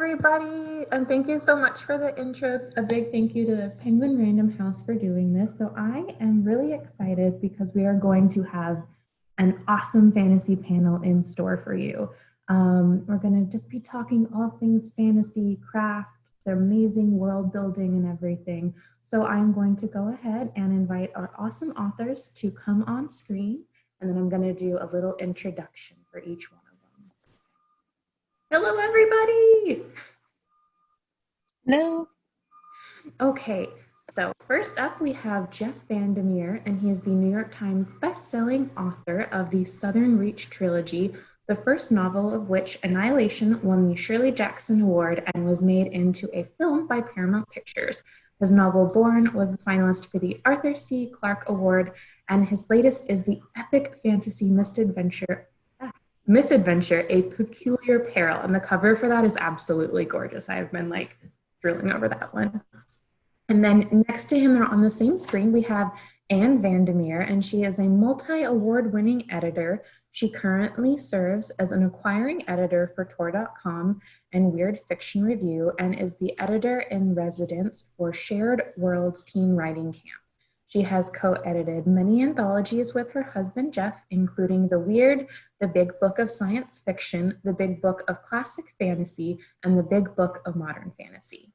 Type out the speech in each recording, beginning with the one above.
everybody, and thank you so much for the intro. A big thank you to Penguin Random House for doing this. So I am really excited because we are going to have an awesome fantasy panel in store for you. We're going to just be talking all things fantasy, craft, the amazing world building and everything. So I'm going to go ahead and invite our awesome authors to come on screen, and then I'm going to do a little introduction for each one. Hello, everybody. Hello. Okay, so first up we have Jeff VanderMeer, and he is the New York Times best-selling author of the Southern Reach trilogy, the first novel of which, Annihilation, won the Shirley Jackson Award and was made into a film by Paramount Pictures. His novel Born was the finalist for the Arthur C. Clarke Award, and his latest is the epic fantasy Misadventure, A Peculiar Peril, and the cover for that is absolutely gorgeous. I've been like drooling over that one. And then next to him on the same screen, we have Ann Vandemere, and she is a multi-award winning editor. She currently serves as an acquiring editor for Tor.com and Weird Fiction Review, and is the editor in residence for Shared Worlds Teen Writing Camp. She has co-edited many anthologies with her husband, Jeff, including The Weird, The Big Book of Science Fiction, The Big Book of Classic Fantasy, and The Big Book of Modern Fantasy.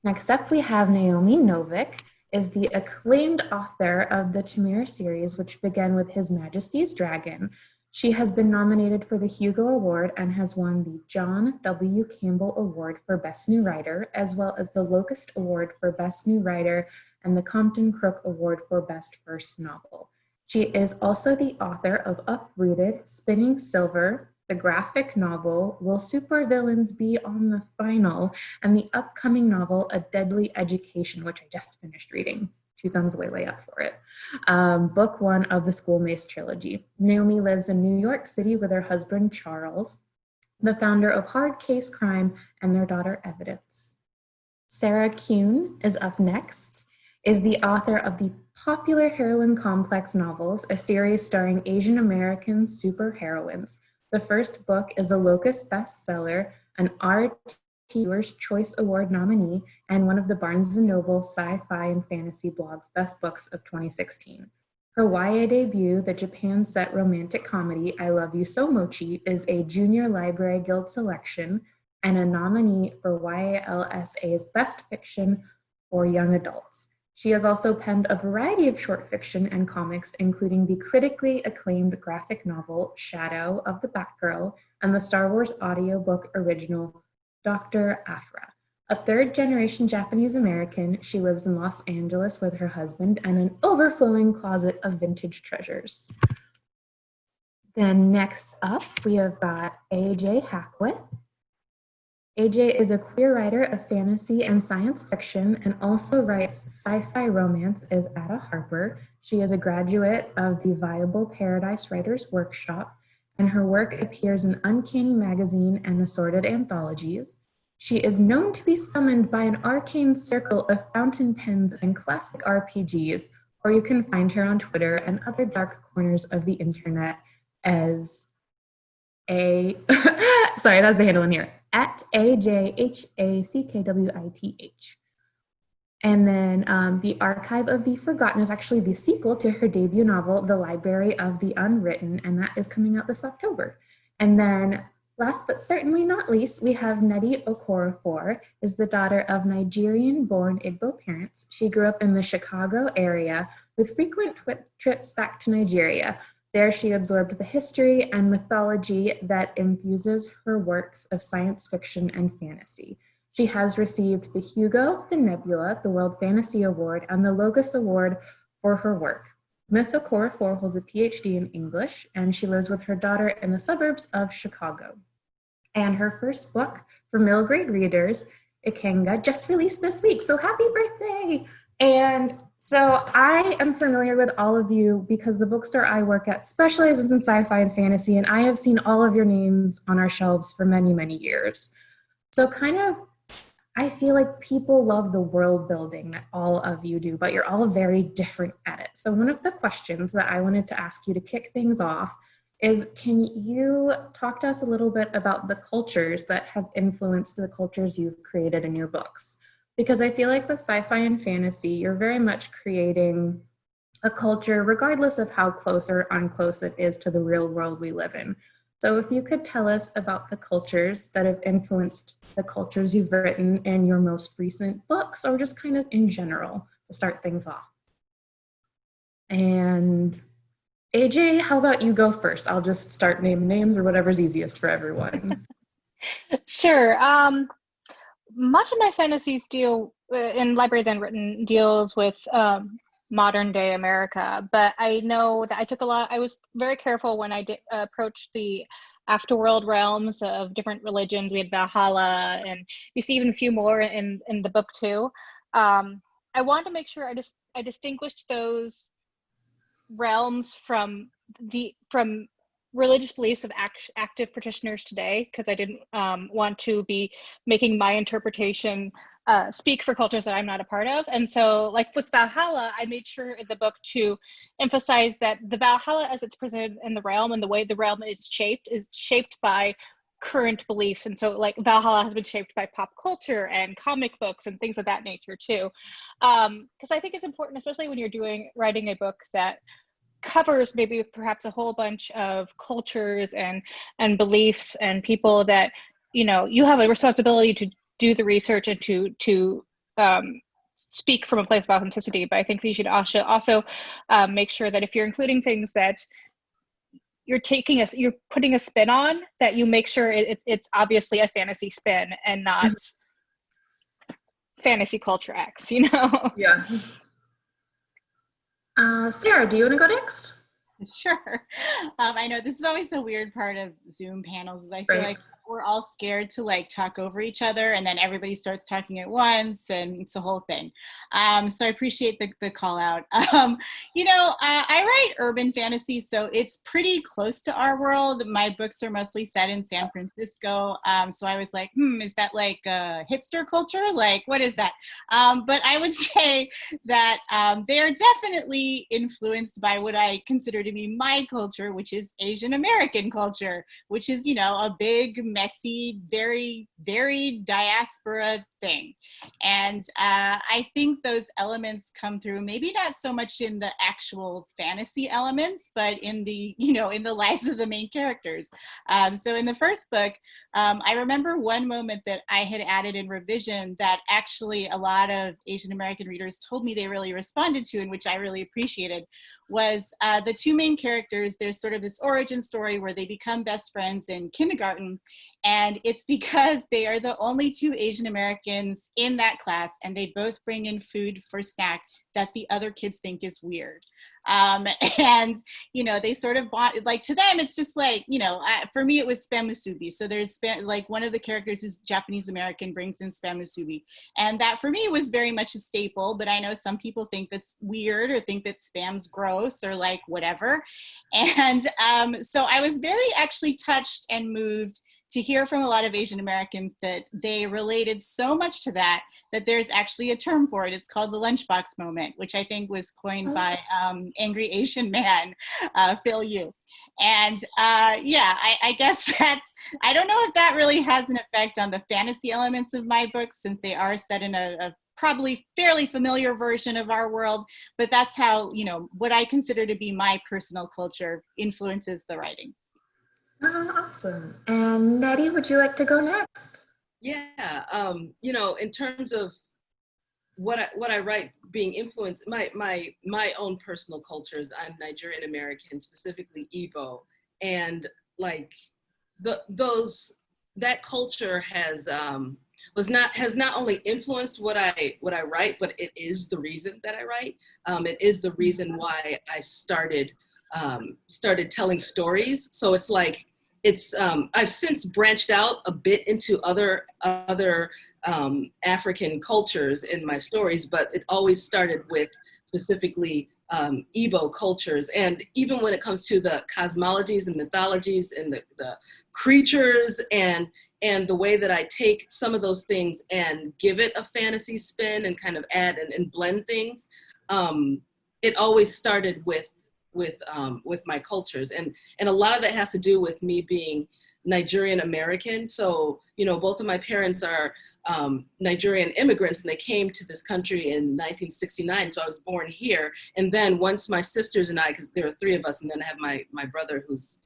Next up, we have Naomi Novik, is the acclaimed author of the Chimera series, which began with His Majesty's Dragon. She has been nominated for the Hugo Award and has won the John W. Campbell Award for Best New Writer, as well as the Locust Award for Best New Writer and the Compton Crook Award for Best First Novel. She is also the author of Uprooted, Spinning Silver, the graphic novel Will Supervillains Be on the Final, and the upcoming novel A Deadly Education, which I just finished reading. 2 thumbs way up for it. Book 1 of the School Mace trilogy. Naomi lives in New York City with her husband, Charles, the founder of Hard Case Crime, and their daughter, Evidence. Sarah Kuhn is up next, is the author of the popular Heroine Complex novels, a series starring Asian American superheroines. The first book is a Locust bestseller, an RT Reader's Choice Award nominee, and one of the Barnes & Noble sci-fi and fantasy blog's best books of 2016. Her YA debut, the Japan-set romantic comedy I Love You So Mochi, is a Junior Library Guild selection and a nominee for YALSA's Best Fiction for Young Adults. She has also penned a variety of short fiction and comics, including the critically acclaimed graphic novel Shadow of the Batgirl and the Star Wars audiobook original Dr. Aphra. A third-generation Japanese American, she lives in Los Angeles with her husband and an overflowing closet of vintage treasures. Then next up, we have got AJ Hackwith. AJ is a queer writer of fantasy and science fiction and also writes sci-fi romance as Ada Harper. She is a graduate of the Viable Paradise Writers Workshop, and her work appears in Uncanny Magazine and assorted anthologies. She is known to be summoned by an arcane circle of fountain pens and classic RPGs, or you can find her on Twitter and other dark corners of the internet as sorry, that's the handle in here, at AJHACKWITH. And then The Archive of the Forgotten is actually the sequel to her debut novel, The Library of the Unwritten, and that is coming out this October. And then last but certainly not least, we have Nnedi Okorafor, is the daughter of Nigerian-born Igbo parents. She grew up in the Chicago area with frequent trips back to Nigeria. There she absorbed the history and mythology that infuses her works of science fiction and fantasy. She has received the Hugo, the Nebula, the World Fantasy Award, and the Locust Award for her work. Ms. Okorafor holds a PhD in English, and she lives with her daughter in the suburbs of Chicago. And her first book for middle grade readers, Ikenga, just released this week, so happy birthday! And so I am familiar with all of you because the bookstore I work at specializes in sci-fi and fantasy, and I have seen all of your names on our shelves for many, many years. So I feel like people love the world building that all of you do, but you're all very different at it. So one of the questions that I wanted to ask you to kick things off is, can you talk to us a little bit about the cultures that have influenced the cultures you've created in your books? Because I feel like with sci-fi and fantasy, you're very much creating a culture, regardless of how close or unclose it is to the real world we live in. So if you could tell us about the cultures that have influenced the cultures you've written in your most recent books, or just kind of in general to start things off. And AJ, how about you go first? I'll just start naming names or whatever's easiest for everyone. Sure. Much of my fantasies deal in Library Then Written deals with modern day America, but I know that I was very careful when I approached the afterworld realms of different religions. We had Valhalla, and you see even a few more in the book too. I wanted to make sure I distinguished those realms from religious beliefs of active practitioners today, because I didn't want to be making my interpretation speak for cultures that I'm not a part of. And so, like with Valhalla, I made sure in the book to emphasize that the Valhalla as it's presented in the realm and the way the realm is shaped by current beliefs. And so like Valhalla has been shaped by pop culture and comic books and things of that nature too. Because I think it's important, especially when you're writing a book that covers maybe perhaps a whole bunch of cultures and beliefs and people, that you have a responsibility to do the research and to speak from a place of authenticity. But I think you should also make sure that if you're including things that you're putting a spin on, that you make sure it's obviously a fantasy spin and not fantasy culture X, Yeah. Sarah, do you want to go next? Sure. I know this is always the weird part of Zoom panels, is I feel like we're all scared to like talk over each other, and then everybody starts talking at once, and it's a whole thing. So I appreciate the call out. I write urban fantasy, so it's pretty close to our world. My books are mostly set in San Francisco. So I was like, is that like a hipster culture? Like, what is that? But I would say that they are definitely influenced by what I consider to be my culture, which is Asian American culture, which is, a big, messy, very, very diaspora thing. And I think those elements come through, maybe not so much in the actual fantasy elements, but in the, in the lives of the main characters. So in the first book, I remember one moment that I had added in revision that actually a lot of Asian American readers told me they really responded to, and which I really appreciated, was the two main characters. There's sort of this origin story where they become best friends in kindergarten, and it's because they are the only two Asian Americans in that class, and they both bring in food for snack that the other kids think is weird. And, they sort of bought, like, to them, it's just like, for me, it was spam musubi. So there's, like, one of the characters is Japanese American, brings in spam musubi. And that, for me, was very much a staple. But I know some people think that's weird, or think that spam's gross, or, like, whatever. And so I was very actually touched and moved to hear from a lot of Asian Americans that they related so much to that there's actually a term for it. It's called the lunchbox moment, which I think was coined by Angry Asian Man, Phil Yu. And I guess I don't know if that really has an effect on the fantasy elements of my books, since they are set in a probably fairly familiar version of our world, but that's how, what I consider to be my personal culture influences the writing. Awesome. And Nnedi, would you like to go next? Yeah, in terms of what I write being influenced, my own personal cultures, I'm Nigerian American, specifically Igbo, and like that culture has not only influenced what I write, but it is the reason that I write. It is the reason why I started telling stories. So it's like, I've since branched out a bit into other African cultures in my stories, but it always started with specifically Igbo cultures. And even when it comes to the cosmologies and mythologies and the creatures and the way that I take some of those things and give it a fantasy spin and kind of add and blend things, it always started with with my cultures, and a lot of that has to do with me being Nigerian American. So, you know, both of my parents are Nigerian immigrants, and they came to this country in 1969. So I was born here. And then once my sisters and I, because there are three of us, and then I have my brother who's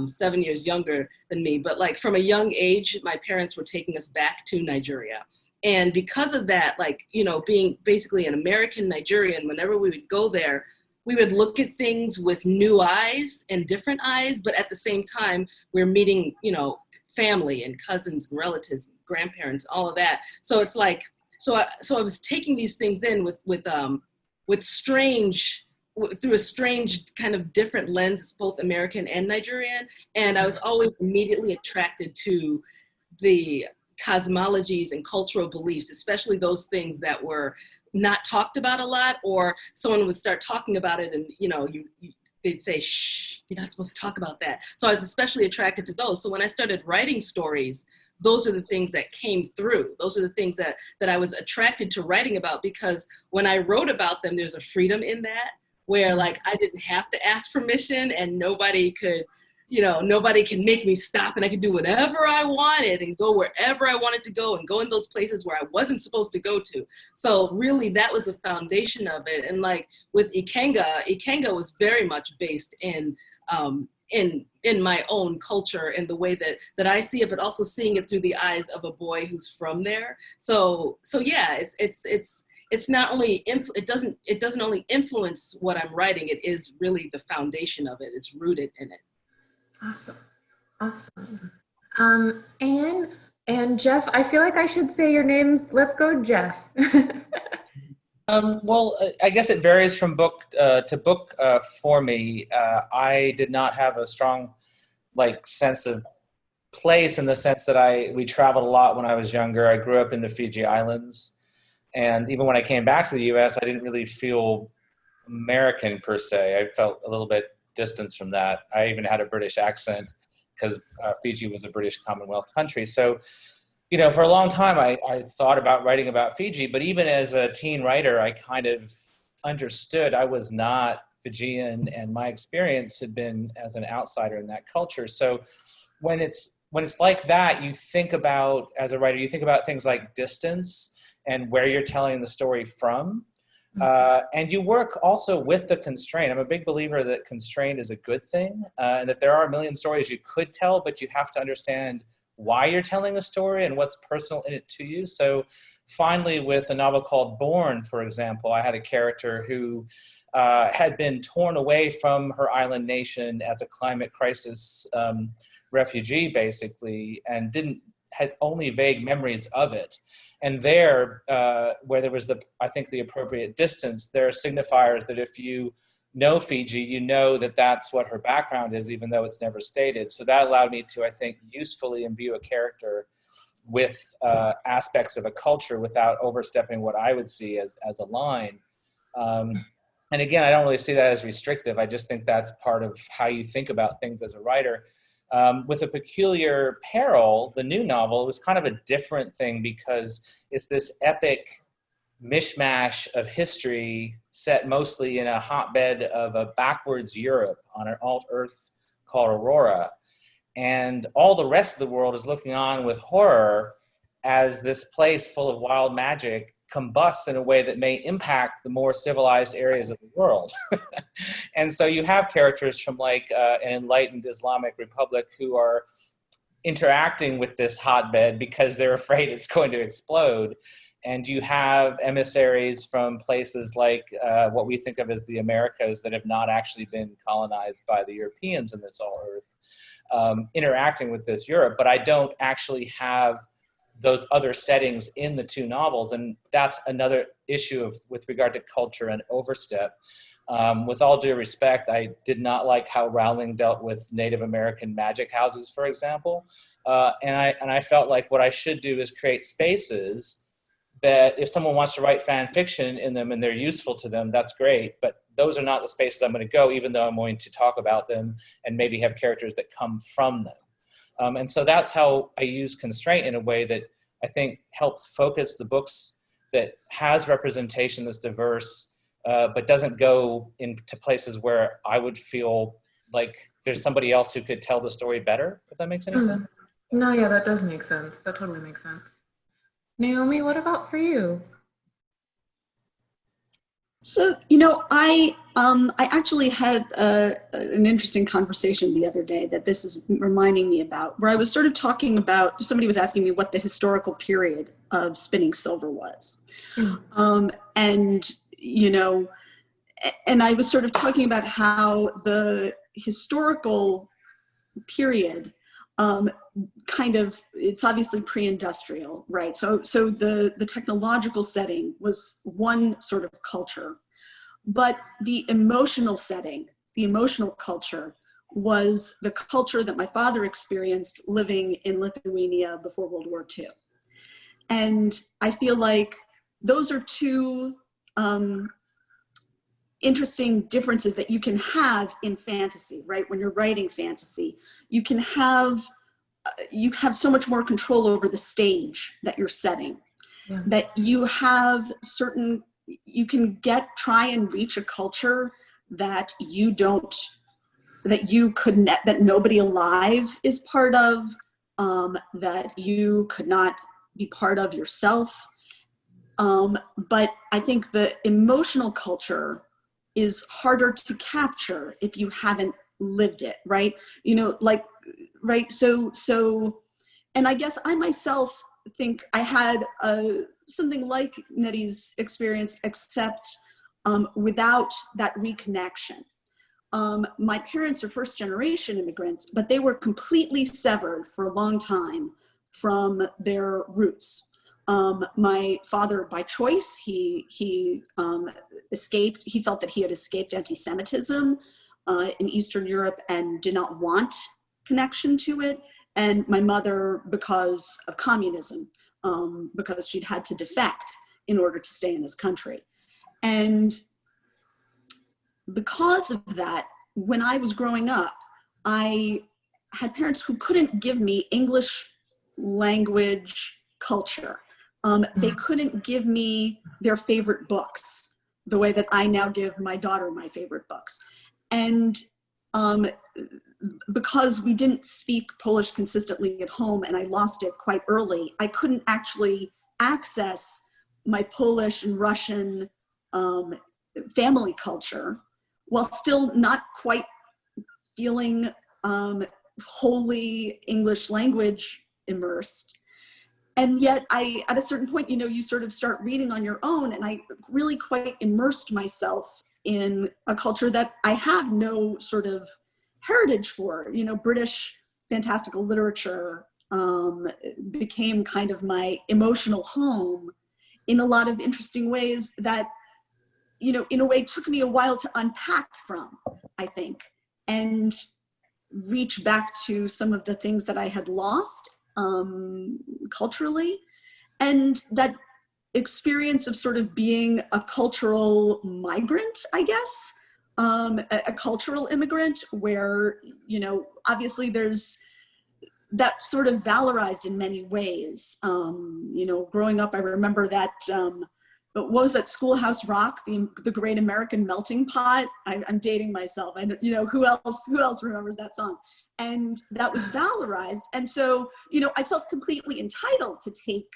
7 years younger than me. But like from a young age, my parents were taking us back to Nigeria. And because of that, like, you know, being basically an American Nigerian, whenever we would go there, we would look at things with new eyes and different eyes, but at the same time, we're meeting, you know, family and cousins, relatives, grandparents, all of that. So it's like, so I was taking these things in with strange, through a strange kind of different lens, both American and Nigerian. And I was always immediately attracted to the cosmologies and cultural beliefs, especially those things that were not talked about a lot, or someone would start talking about it and, you know, they'd say, shh, you're not supposed to talk about that. So I was especially attracted to those. So when I started writing stories, those are the things that came through. Those are the things that I was attracted to writing about, because when I wrote about them, there's a freedom in that where like I didn't have to ask permission, and nobody could, you know, nobody can make me stop, and I could do whatever I wanted and go wherever I wanted to go and go in those places where I wasn't supposed to go to. So really that was the foundation of it. And like with Ikenga was very much based in my own culture and the way that I see it, but also seeing it through the eyes of a boy who's from there. So yeah, it's not only, it doesn't only influence what I'm writing, it is really the foundation of it. It's rooted in it. Awesome. Anne and Jeff, I feel like I should say your names. Let's go, Jeff. Well, I guess it varies from book to book for me. I did not have a strong sense of place, in the sense that we traveled a lot when I was younger. I grew up in the Fiji Islands, and even when I came back to the U.S., I didn't really feel American per se. I felt a little bit distance from that. I even had a British accent because Fiji was a British Commonwealth country. So, you know, for a long time, I thought about writing about Fiji, but even as a teen writer, I kind of understood I was not Fijian, and my experience had been as an outsider in that culture. So when it's like that, you think about, as a writer, you think about things like distance and where you're telling the story from. And you work also with the constraint. I'm a big believer that constraint is a good thing, and that there are a million stories you could tell, but you have to understand why you're telling a story and what's personal in it to you. So finally, with a novel called Born, for example, I had a character who had been torn away from her island nation as a climate crisis refugee, basically, and had only vague memories of it. And there, where there was I think the appropriate distance, there are signifiers that if you know Fiji, you know that that's what her background is, even though it's never stated. So that allowed me to, I think, usefully imbue a character with aspects of a culture without overstepping what I would see as a line. And again, I don't really see that as restrictive. I just think that's part of how you think about things as a writer. With A Peculiar Peril, the new novel, was kind of a different thing, because it's this epic mishmash of history set mostly in a hotbed of a backwards Europe on an alt-Earth called Aurora. And all the rest of the world is looking on with horror as this place full of wild magic combusts in a way that may impact the more civilized areas of the world. And so you have characters from an enlightened Islamic republic who are interacting with this hotbed because they're afraid it's going to explode. And you have emissaries from places like what we think of as the Americas that have not actually been colonized by the Europeans in this all-Earth, interacting with this Europe. But I don't actually have those other settings in the two novels. And that's another issue with regard to culture and overstep. With all due respect, I did not like how Rowling dealt with Native American magic houses, for example. And I felt like what I should do is create spaces that if someone wants to write fan fiction in them and they're useful to them, that's great. But those are not the spaces I'm going to go, even though I'm going to talk about them and maybe have characters that come from them. And so that's how I use constraint in a way that I think helps focus the books that has representation that's diverse but doesn't go into places where I would feel like there's somebody else who could tell the story better, if that makes any sense. No, yeah, that does make sense. That totally makes sense. Naomi, what about for you? So, I actually had an interesting conversation the other day that this is reminding me about, where I was sort of talking about, somebody was asking me what the historical period of spinning silver was. And, and I was sort of talking about how the historical period it's obviously pre-industrial, right? So the technological setting was one sort of culture, but the emotional setting, the emotional culture, was the culture that my father experienced living in Lithuania before World War II. And I feel like those are two interesting differences that you can have in fantasy, right? When you're writing fantasy, you have so much more control over the stage that you're setting, that you have you can try and reach a culture that that nobody alive is part of, that you could not be part of yourself. But I think the emotional culture is harder to capture if you haven't lived it, right? Right. So, and I guess I myself think I had something like Nnedi's experience, except without that reconnection. My parents are first generation immigrants, but they were completely severed for a long time from their roots. My father, by choice, he escaped. He felt that he had escaped anti-Semitism in Eastern Europe and did not want connection to it. And my mother, because of communism, because she'd had to defect in order to stay in this country. And because of that, when I was growing up, I had parents who couldn't give me English language culture. They couldn't give me their favorite books the way that I now give my daughter my favorite books. And because we didn't speak Polish consistently at home and I lost it quite early, I couldn't actually access my Polish and Russian family culture while still not quite feeling wholly English language immersed. And yet at a certain point, you sort of start reading on your own, and I really quite immersed myself in a culture that I have no sort of heritage for. British fantastical literature became kind of my emotional home in a lot of interesting ways that, in a way took me a while to unpack from, I think, and reach back to some of the things that I had lost culturally. And that experience of sort of being a cultural migrant, I guess, a cultural immigrant where, obviously there's that sort of valorized in many ways. Growing up, I remember that, what was that, Schoolhouse Rock, the Great American Melting Pot? I'm dating myself. Who else remembers that song? And that was valorized. And so, I felt completely entitled to take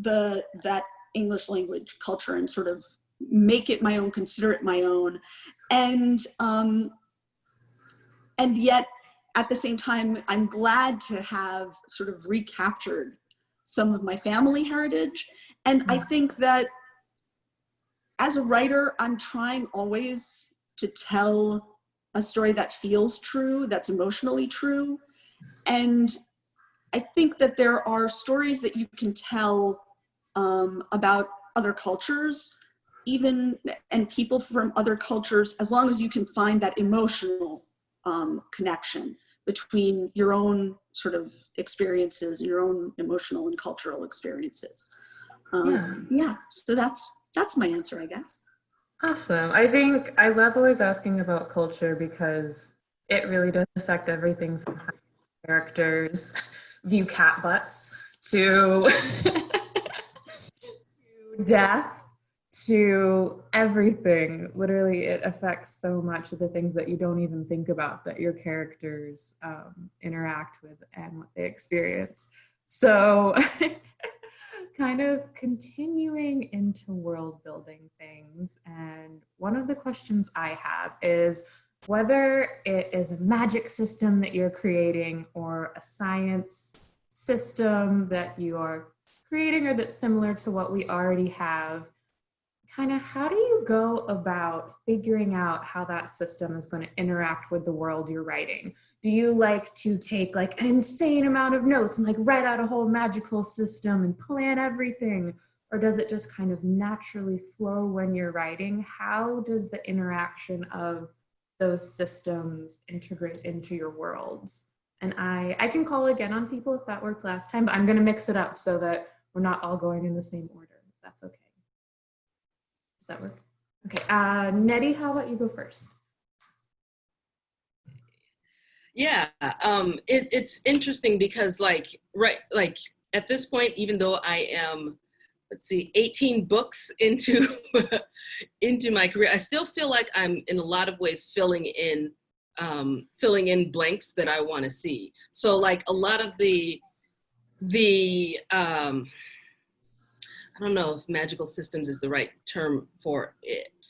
that English language culture and sort of make it my own, consider it my own. And yet at the same time, I'm glad to have sort of recaptured some of my family heritage. And I think that as a writer, I'm trying always to tell a story that feels true, that's emotionally true. And I think that there are stories that you can tell about other cultures, and people from other cultures, as long as you can find that emotional connection between your own sort of experiences and your own emotional and cultural experiences. So that's my answer, I guess. Awesome. I think I love always asking about culture because it really does affect everything from how characters view cat butts to death to everything. Literally, it affects so much of the things that you don't even think about that your characters interact with and what they experience. So kind of continuing into world building things. And one of the questions I have is whether it is a magic system that you're creating or a science system that you are creating or that's similar to what we already have, kind of how do you go about figuring out how that system is going to interact with the world you're writing? Do you like to take like an insane amount of notes and like write out a whole magical system and plan everything? Or does it just kind of naturally flow when you're writing? How does the interaction of those systems integrate into your worlds? And I can call again on people if that worked last time, but I'm going to mix it up so that we're not all going in the same order. If that's okay. Does that work? Okay, Nnedi, how about you go first? Yeah, it's interesting because like at this point, even though I am, let's see, 18 books into into my career, I still feel like I'm in a lot of ways filling in blanks that I want to see. So like a lot of the I don't know if magical systems is the right term for it.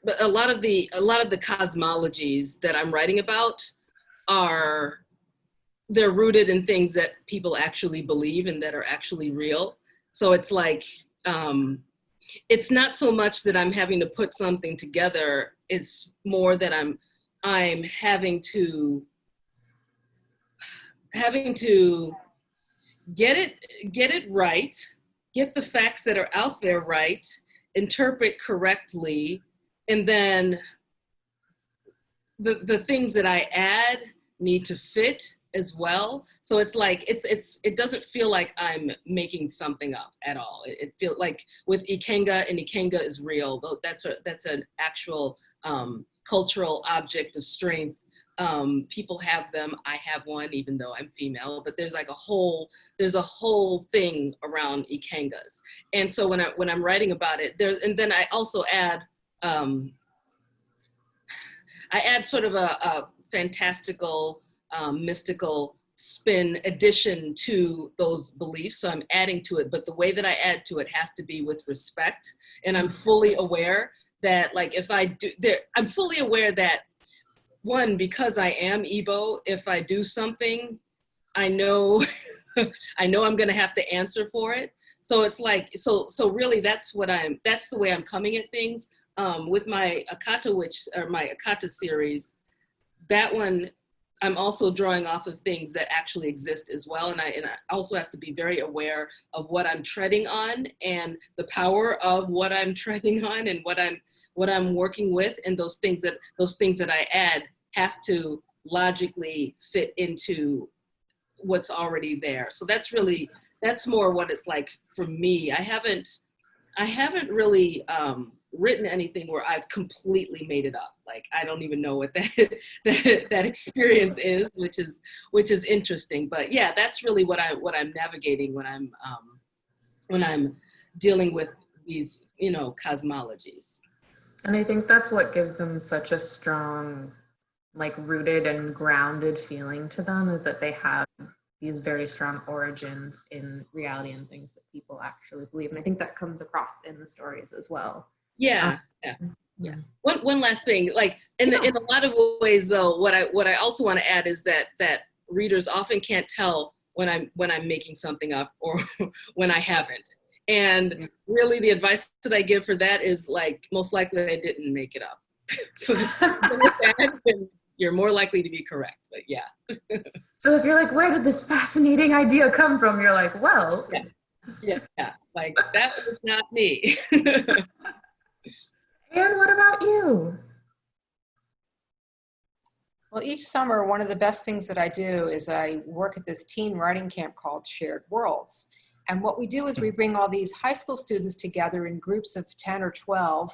But a lot of the cosmologies that I'm writing about they're rooted in things that people actually believe and that are actually real. So it's like, it's not so much that I'm having to put something together. It's more that I'm having to get it right, get the facts that are out there right, interpret correctly, and then the things that I add need to fit as well. So it's like it doesn't feel like I'm making something up at all. It feels like with Ikenga, and Ikenga is real. That's an actual cultural object of strength. People have them. I have one, even though I'm female. But there's like a whole thing around Ikengas. And so when I'm writing about it, and then I also add sort of a fantastical, mystical spin addition to those beliefs. So I'm adding to it, but the way that I add to it has to be with respect. And I'm fully aware that, like, I'm fully aware that, one, because I am Igbo, if I do something, I know I'm going to have to answer for it. So it's like, so really that's the way I'm coming at things. With my Akata series, that one, I'm also drawing off of things that actually exist as well. And I also have to be very aware of what I'm treading on and the power of what I'm treading on and what I'm working with, and those things that I add have to logically fit into what's already there. So that's more what it's like for me. I haven't really written anything where I've completely made it up. Like, I don't even know what that experience is, which is interesting. But yeah, that's really what I'm navigating when I'm dealing with these, cosmologies. And I think that's what gives them such a strong, like, rooted and grounded feeling to them, is that they have these very strong origins in reality and things that people actually believe. And I think that comes across in the stories as well. Yeah. One last thing, like in a lot of ways though, what I also want to add is that readers often can't tell when I'm making something up or when I haven't. And really the advice that I give for that is, like, most likely I didn't make it up. So just and you're more likely to be correct, but yeah. So if you're like, where did this fascinating idea come from? You're like, well. Yeah. Like, that was not me. And what about you? Well, each summer, one of the best things that I do is I work at this teen writing camp called Shared Worlds. And what we do is we bring all these high school students together in groups of 10 or 12,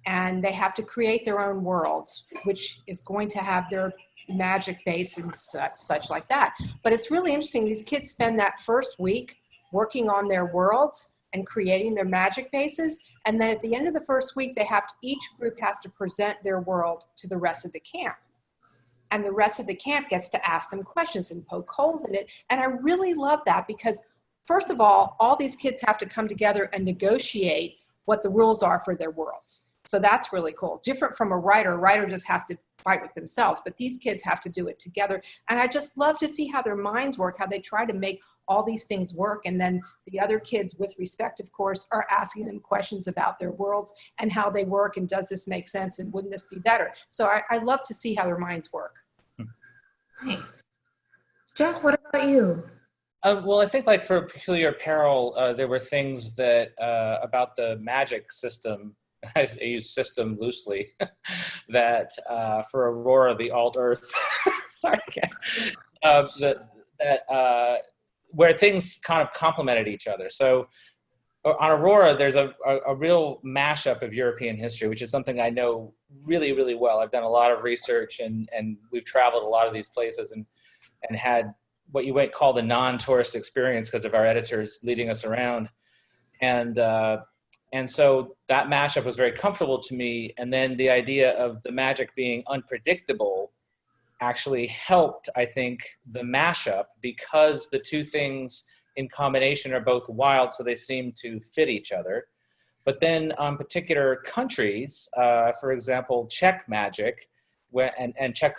and they have to create their own worlds, which is going to have their magic base and such like that. But it's really interesting. These kids spend that first week working on their worlds and creating their magic bases. And then at the end of the first week, each group has to present their world to the rest of the camp. And the rest of the camp gets to ask them questions and poke holes in it. And I really love that because, first of all these kids have to come together and negotiate what the rules are for their worlds. So that's really cool. Different from a writer. A writer just has to fight with themselves, but these kids have to do it together. And I just love to see how their minds work, how they try to make all these things work. And then the other kids, with respect, of course, are asking them questions about their worlds and how they work. And does this make sense? And wouldn't this be better? So I love to see how their minds work. Nice. Jeff, what about you? Well, I think like for Peculiar Peril, there were things that about the magic system, I use system loosely, that for Aurora, the alt Earth, sorry again, where things kind of complemented each other. So on Aurora, there's a real mashup of European history, which is something I know really, really well. I've done a lot of research and we've traveled a lot of these places and had what you might call the non-tourist experience because of our editors leading us around. And so that mashup was very comfortable to me. And then the idea of the magic being unpredictable actually helped, I think, the mashup because the two things in combination are both wild, so they seem to fit each other. But then on particular countries, for example, Czech magic, and Czech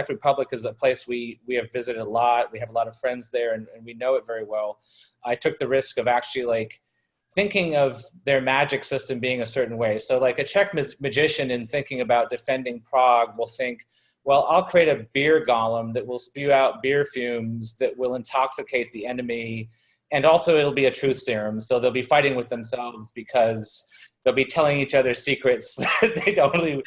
Republic is a place we have visited a lot. We have a lot of friends there, and we know it very well. I took the risk of actually like thinking of their magic system being a certain way. So like a Czech magician in thinking about defending Prague will think, well, I'll create a beer golem that will spew out beer fumes that will intoxicate the enemy. And also it'll be a truth serum. So they'll be fighting with themselves because they'll be telling each other secrets that they don't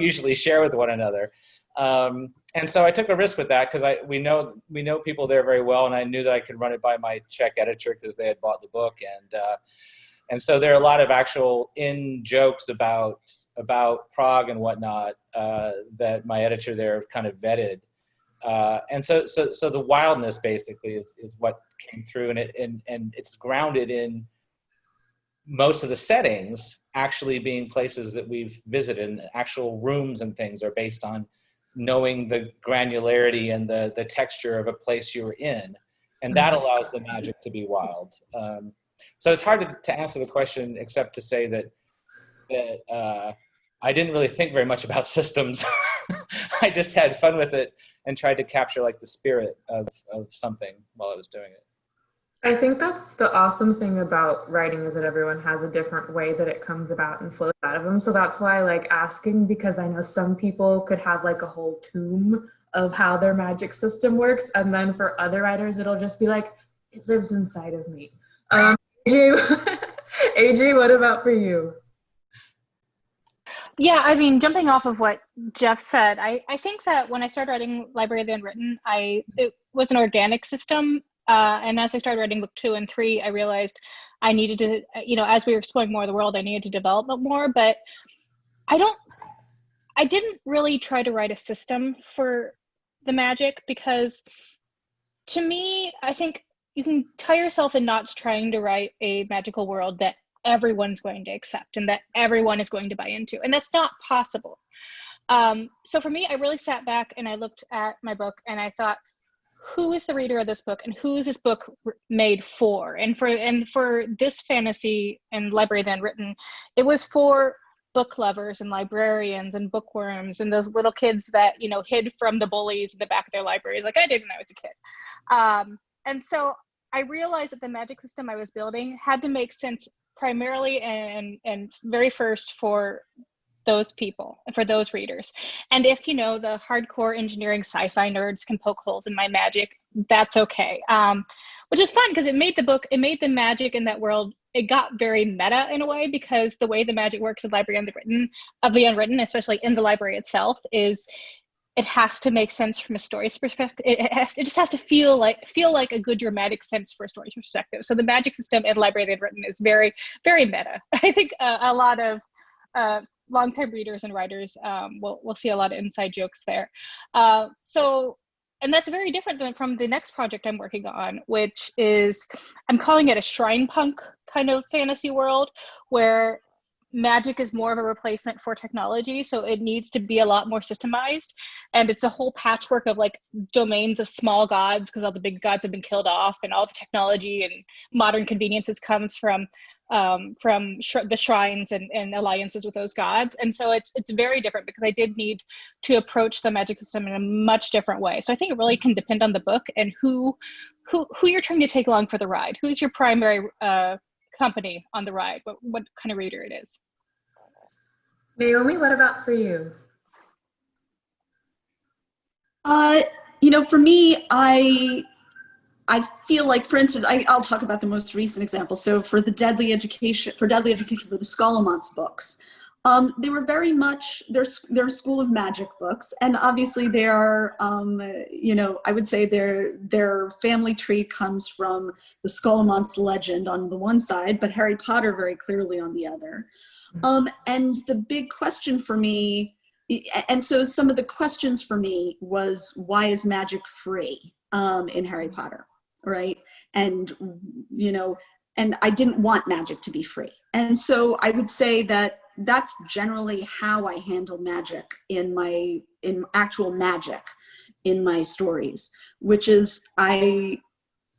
usually share with one another. And so I took a risk with that because we know people there very well, and I knew that I could run it by my Czech editor because they had bought the book, and so there are a lot of actual jokes about Prague and whatnot that my editor there kind of vetted, and so the wildness basically is what came through, and it's grounded in most of the settings actually being places that we've visited, and actual rooms and things are based on knowing the granularity and the texture of a place you're in. And that allows the magic to be wild. So it's hard to answer the question except to say that I didn't really think very much about systems. I just had fun with it and tried to capture like the spirit of something while I was doing it. I think that's the awesome thing about writing is that everyone has a different way that it comes about and flows out of them. So that's why I like asking, because I know some people could have like a whole tomb of how their magic system works. And then for other writers, it'll just be like, it lives inside of me. AJ, what about for you? Yeah, I mean, jumping off of what Jeff said, I think that when I started writing Library of the Unwritten, it was an organic system. And as I started writing book 2 and 3, I realized I needed to, as we were exploring more of the world, I needed to develop it more. But I didn't really try to write a system for the magic because to me, I think you can tie yourself in knots trying to write a magical world that everyone's going to accept and that everyone is going to buy into. And that's not possible. So for me, I really sat back and I looked at my book and I thought, who is the reader of this book and who is this book made for? And for this fantasy and Library of the Unwritten, it was for book lovers and librarians and bookworms and those little kids that, hid from the bullies in the back of their libraries like I did when I was a kid. And so I realized that the magic system I was building had to make sense primarily and very first for those people, for those readers. And if, the hardcore engineering sci-fi nerds can poke holes in my magic, that's okay. Which is fun because it made the magic in that world, it got very meta in a way because the way the magic works in Library of the Unwritten, especially in the library itself, is it has to make sense from a story's perspective. It just has to feel like a good dramatic sense for a story's perspective. So the magic system in Library of the Unwritten is very, very meta. I think a lot of longtime readers and writers will see a lot of inside jokes there. So and that's very different than from the next project I'm working on, which is, I'm calling it a shrine punk kind of fantasy world, where magic is more of a replacement for technology. So it needs to be a lot more systemized. And it's a whole patchwork of like domains of small gods, because all the big gods have been killed off, and all the technology and modern conveniences comes from the shrines and alliances with those gods. And so it's very different, because I did need to approach the magic system in a much different way. So I think it really can depend on the book and who you're trying to take along for the ride. Who's your primary company on the ride, what kind of reader it is. Naomi, what about for you? For me, I feel like, for instance, I'll talk about the most recent example. So for the Deadly Education, for the Scholomance books, they were very much, they're School of Magic books. And obviously they are, I would say their family tree comes from the Scholomance legend on the one side, but Harry Potter very clearly on the other. And the big question for me, and so some of the questions for me was, why is magic free in Harry Potter, right? And, and I didn't want magic to be free. And so I would say that that's generally how I handle magic in actual magic in my stories, which is I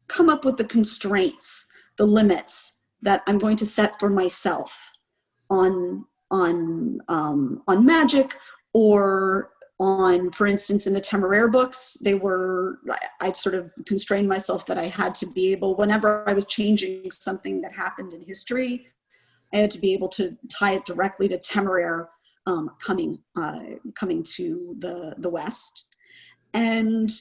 come up with the constraints, the limits that I'm going to set for myself on magic, or on, for instance, in the Temeraire books, I sort of constrained myself that I had to be able, whenever I was changing something that happened in history, I had to be able to tie it directly to Temeraire coming to the West. And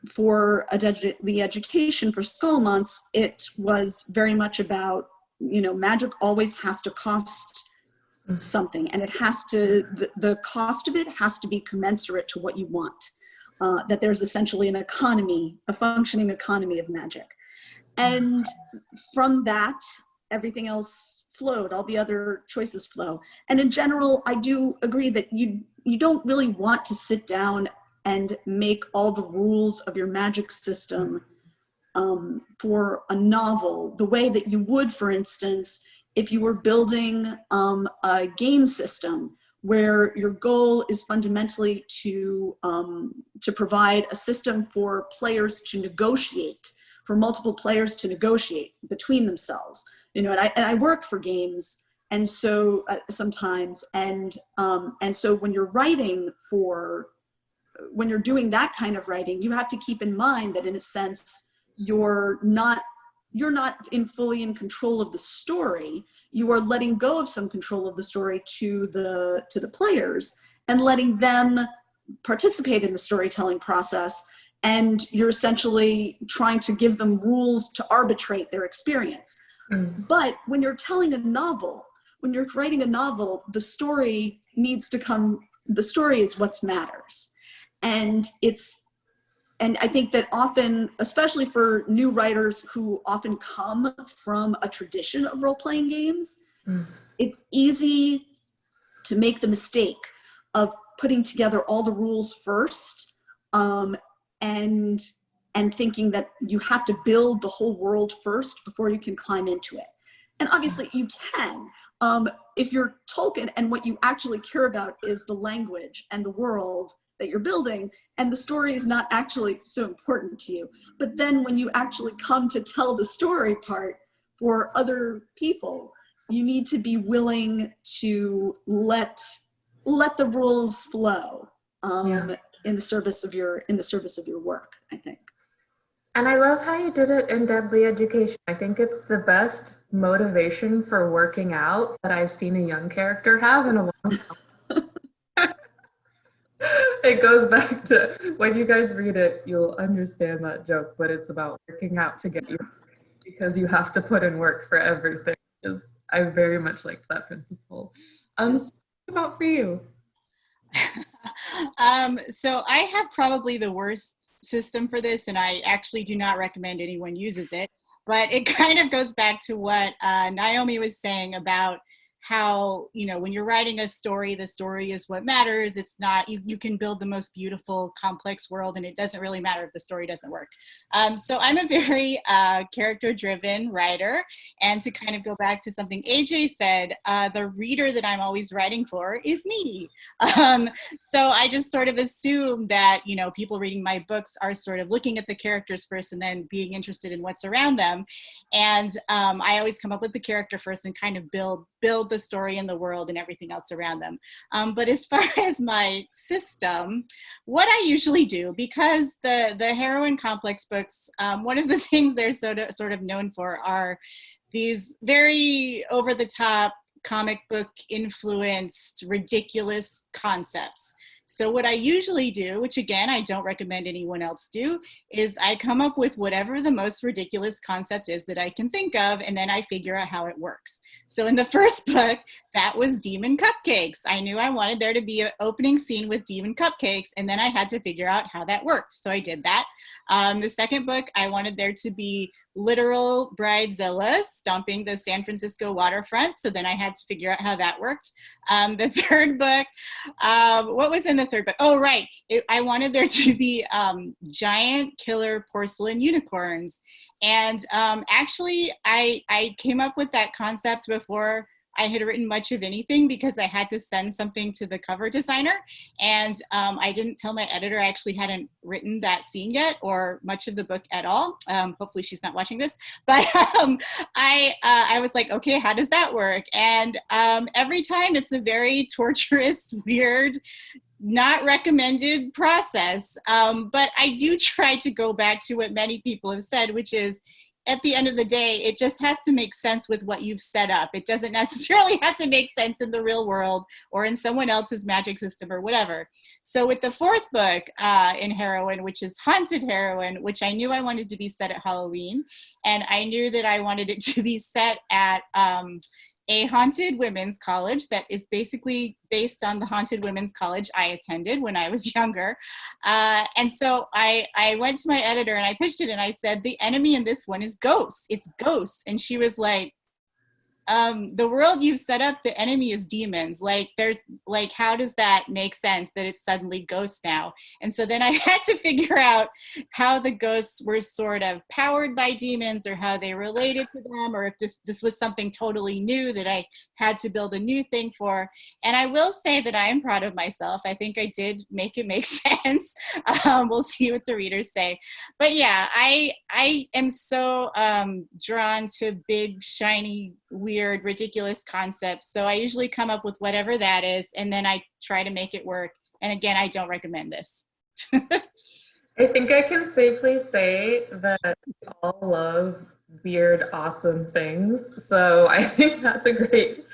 for the education for Scholomance, it was very much about, magic always has to cost something, and it has to, the cost of it has to be commensurate to what you want. That there's essentially an economy, a functioning economy of magic. And from that, everything else flowed, all the other choices flow. And in general, I do agree that you don't really want to sit down and make all the rules of your magic system for a novel, the way that you would, for instance, if you were building a game system where your goal is fundamentally to provide a system for players to negotiate, for multiple players to negotiate between themselves. And I work for games, and so sometimes, and so when you're writing when you're doing that kind of writing, you have to keep in mind that in a sense, you're not fully in control of the story. You are letting go of some control of the story to the players and letting them participate in the storytelling process. And you're essentially trying to give them rules to arbitrate their experience. But when you're telling a novel, when you're writing a novel, the story is what matters. And I think that often, especially for new writers who often come from a tradition of role-playing games, it's easy to make the mistake of putting together all the rules first, and thinking that you have to build the whole world first before you can climb into it. And obviously you can. If you're Tolkien and what you actually care about is the language and the world that you're building, and the story is not actually so important to you. But then when you actually come to tell the story part for other people, you need to be willing to let the rules flow in the service of your work, I think. And I love how you did it in Deadly Education. I think it's the best motivation for working out that I've seen a young character have in a long time. It goes back to, when you guys read it, you'll understand that joke, but it's about working out to get you, because you have to put in work for everything. I very much liked that principle. So what about for you? So I have probably the worst system for this, and I actually do not recommend anyone uses it, but it kind of goes back to what Naomi was saying about how, you know, when you're writing a story, the story is what matters. It's not, you can build the most beautiful, complex world, and it doesn't really matter if the story doesn't work. So I'm a very character-driven writer. And to kind of go back to something AJ said, the reader that I'm always writing for is me. So I just sort of assume that, you know, people reading my books are sort of looking at the characters first and then being interested in what's around them. And I always come up with the character first and kind of build the story and the world and everything else around them. But as far as my system, what I usually do, because the heroine complex books, one of the things they're sort of known for are these very over-the-top comic book influenced ridiculous concepts. So what I usually do, which again, I don't recommend anyone else do, is I come up with whatever the most ridiculous concept is that I can think of, and then I figure out how it works. So in the first book, that was demon cupcakes. I knew I wanted there to be an opening scene with demon cupcakes, and then I had to figure out how that worked. So I did that. The second book, I wanted there to be literal bridezillas stomping the San Francisco waterfront. So then I had to figure out how that worked. The third book, what was in the third book? Oh, right. I wanted there to be giant killer porcelain unicorns. And actually, I came up with that concept before I had written much of anything, because I had to send something to the cover designer, and I didn't tell my editor I actually hadn't written that scene yet, or much of the book at all. Hopefully she's not watching this, but I was like, okay, how does that work? And every time it's a very torturous, weird, not recommended process. But I do try to go back to what many people have said, which is, at the end of the day, it just has to make sense with what you've set up. It doesn't necessarily have to make sense in the real world or in someone else's magic system or whatever. So with the fourth book in Heroine, which is Haunted Heroine, which I knew I wanted to be set at Halloween, and I knew that I wanted it to be set at a haunted women's college that is basically based on the haunted women's college I attended when I was younger. And so I went to my editor and I pitched it, and I said, the enemy in this one is ghosts. It's ghosts. And she was like, the world you've set up, the enemy is demons. Like, there's like, how does that make sense that it's suddenly ghosts now? And so then I had to figure out how the ghosts were sort of powered by demons, or how they related to them, or if this was something totally new that I had to build a new thing for. And I will say that I am proud of myself. I think I did make it make sense. We'll see what the readers say. But yeah, I am so drawn to big, shiny, weird, ridiculous concepts. So I usually come up with whatever that is, and then I try to make it work. And again, I don't recommend this. I think I can safely say that we all love weird, awesome things. So I think that's a great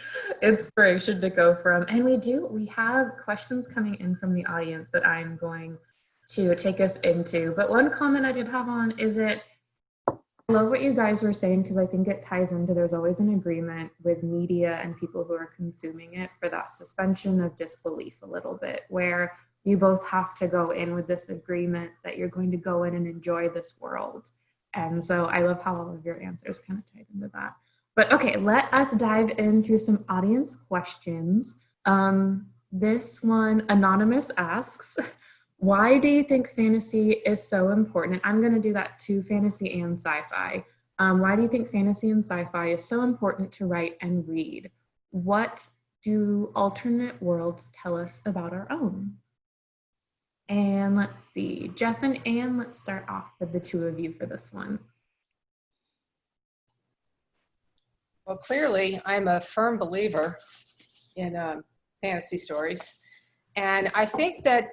inspiration to go from. And we have questions coming in from the audience that I'm going to take us into. But one comment I did have on is I love what you guys were saying, because I think it ties into, there's always an agreement with media and people who are consuming it for that suspension of disbelief a little bit, where you both have to go in with this agreement that you're going to go in and enjoy this world. And so I love how all of your answers kind of tied into that. But okay, let us dive in through some audience questions. This one, Anonymous asks, why do you think fantasy is so important? And I'm going to do that to fantasy and sci-fi. Why do you think fantasy and sci-fi is so important to write and read? What do alternate worlds tell us about our own? And let's see, Jeff and Anne, let's start off with the two of you for this one. Well, clearly, I'm a firm believer in fantasy stories. And I think that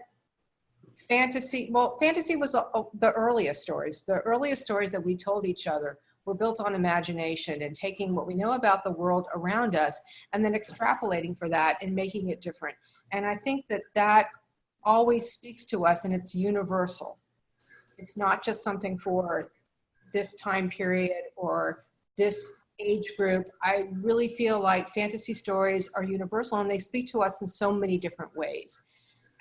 fantasy was the earliest stories. The earliest stories that we told each other were built on imagination and taking what we know about the world around us and then extrapolating for that and making it different. And I think that always speaks to us, and it's universal. It's not just something for this time period or this age group. I really feel like fantasy stories are universal, and they speak to us in so many different ways.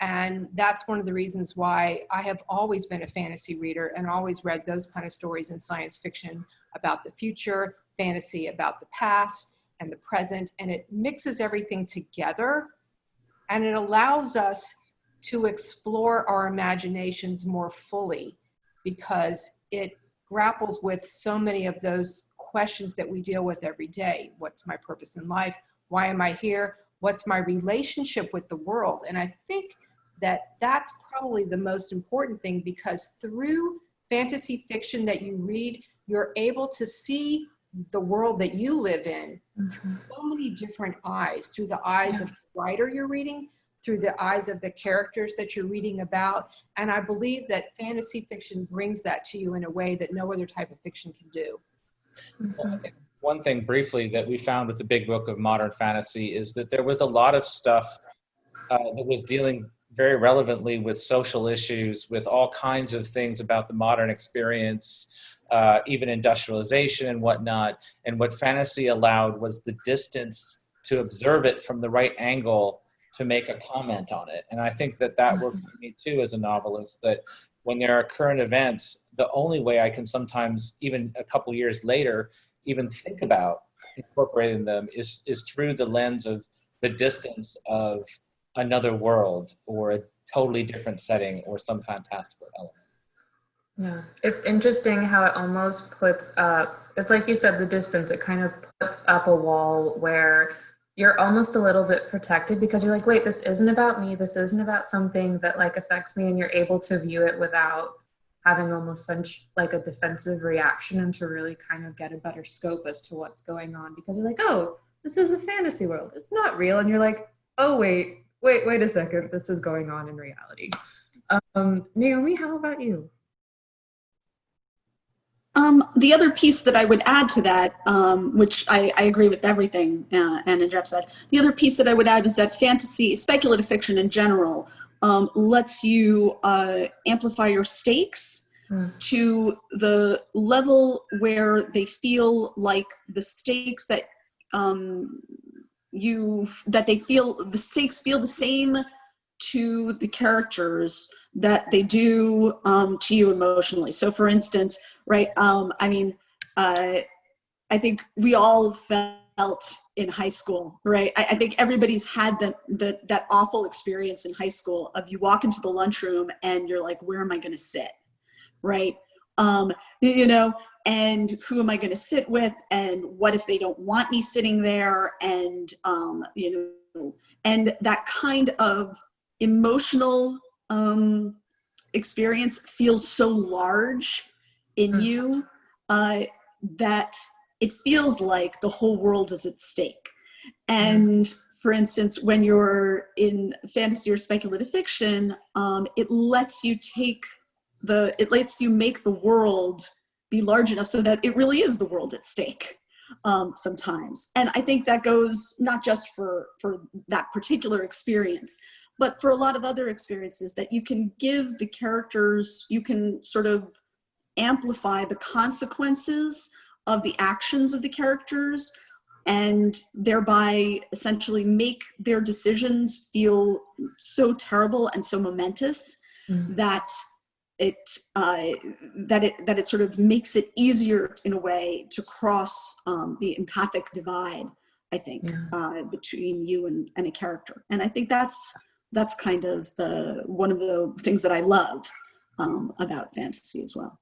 And that's one of the reasons why I have always been a fantasy reader and always read those kind of stories in science fiction about the future, fantasy about the past, and the present, and it mixes everything together, and it allows us to explore our imaginations more fully, because it grapples with so many of those questions that we deal with every day. What's my purpose in life? Why am I here? What's my relationship with the world? And I think that that's probably the most important thing, because through fantasy fiction that you read, you're able to see the world that you live in through so many different eyes, through the eyes of the writer you're reading, through the eyes of the characters that you're reading about. And I believe that fantasy fiction brings that to you in a way that no other type of fiction can do. Well, I think one thing briefly that we found with the big book of modern fantasy is that there was a lot of stuff that was dealing very relevantly with social issues, with all kinds of things about the modern experience, even industrialization and whatnot. And what fantasy allowed was the distance to observe it from the right angle to make a comment on it. And I think that that worked for me too as a novelist, that when there are current events, the only way I can sometimes, even a couple years later, even think about incorporating them is through the lens of the distance of another world or a totally different setting or some fantastical element. Yeah, it's interesting how it almost puts up, it's like you said, the distance, it kind of puts up a wall where you're almost a little bit protected, because you're like, wait, this isn't about me. This isn't about something that like affects me. And you're able to view it without having almost such like a defensive reaction, and to really kind of get a better scope as to what's going on, because you're like, oh, this is a fantasy world. It's not real. And you're like, oh, wait a second. This is going on in reality. Naomi, how about you? The other piece that I would add to that, which I agree with everything Ann and Jeff said, the other piece that I would add is that fantasy, speculative fiction in general, lets you amplify your stakes to the level where they feel like the stakes that the stakes feel the same to the characters that they do to you emotionally. So for instance, right, I think we all felt in high school, right? I think everybody's had that awful experience in high school of you walk into the lunchroom and you're like, where am I gonna sit, right? And who am I gonna sit with? And what if they don't want me sitting there? And, and that kind of emotional experience feels so large in you that it feels like the whole world is at stake. And for instance, when you're in fantasy or speculative fiction, it lets you make the world be large enough so that it really is the world at stake sometimes. And I think that goes not just for that particular experience, but for a lot of other experiences, that you can give the characters, you can sort of amplify the consequences of the actions of the characters, and thereby essentially make their decisions feel so terrible and so momentous that it sort of makes it easier in a way to cross the empathic divide, I think, between you and a character. And I think that's kind of one of the things that I love about fantasy as well.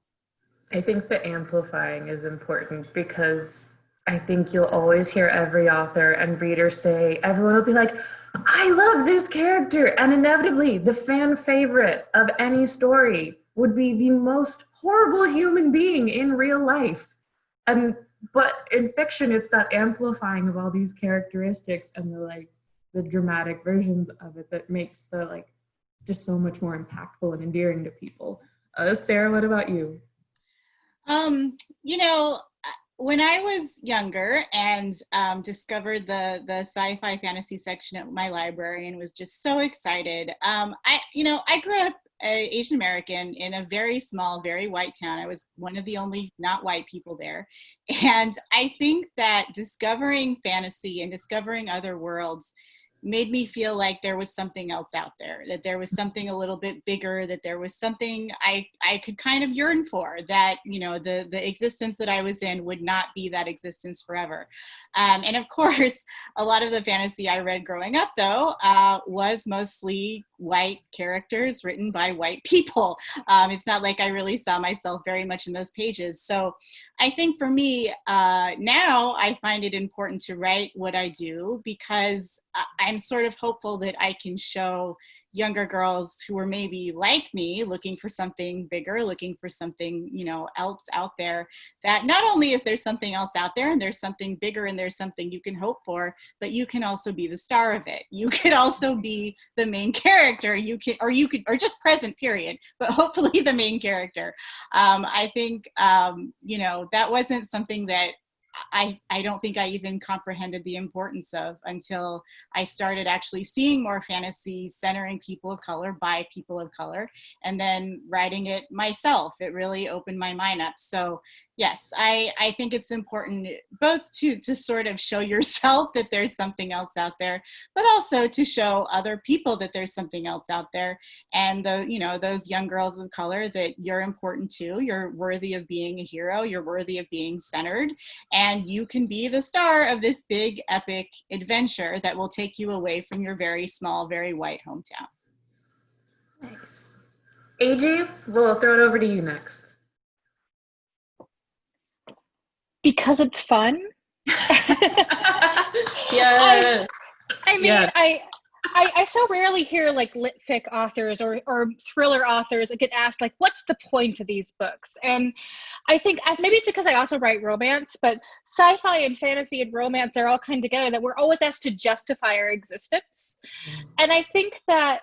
I think the amplifying is important, because I think you'll always hear every author and reader say, everyone will be like, I love this character. And inevitably, the fan favorite of any story would be the most horrible human being in real life. But in fiction, it's that amplifying of all these characteristics and the dramatic versions of it that makes the just so much more impactful and endearing to people. Sarah, what about you? When I was younger and discovered the sci-fi fantasy section at my library and was just so excited, I grew up Asian American in a very small, very white town. I was one of the only not white people there. And I think that discovering fantasy and discovering other worlds made me feel like there was something else out there, that there was something a little bit bigger, that there was something I could kind of yearn for, that, you know, the existence that I was in would not be that existence forever. And of course, a lot of the fantasy I read growing up, though, was mostly white characters written by white people. It's not like I really saw myself very much in those pages. So I think for me, now I find it important to write what I do, because I'm sort of hopeful that I can show younger girls who are maybe like me, looking for something bigger, looking for something, you know, else out there, that not only is there something else out there and there's something bigger and there's something you can hope for, but you can also be the star of it. You could also be the main character. Or just present, period, but hopefully the main character. I think, you know, that wasn't something that I don't think I even comprehended the importance of until I started actually seeing more fantasy centering people of color by people of color, and then writing it myself. It really opened my mind up. So yes, I think it's important both to sort of show yourself that there's something else out there, but also to show other people that there's something else out there. And you know, those young girls of color, that you're important too. You're worthy of being a hero. You're worthy of being centered. And you can be the star of this big, epic adventure that will take you away from your very small, very white hometown. Nice. AJ, we'll throw it over to you next. Because it's fun. Yeah. I mean, Yeah. I so rarely hear like lit fic authors or thriller authors get asked like, what's the point of these books? And I think maybe it's because I also write romance, but sci-fi and fantasy and romance are all kind of together, that we're always asked to justify our existence. And I think that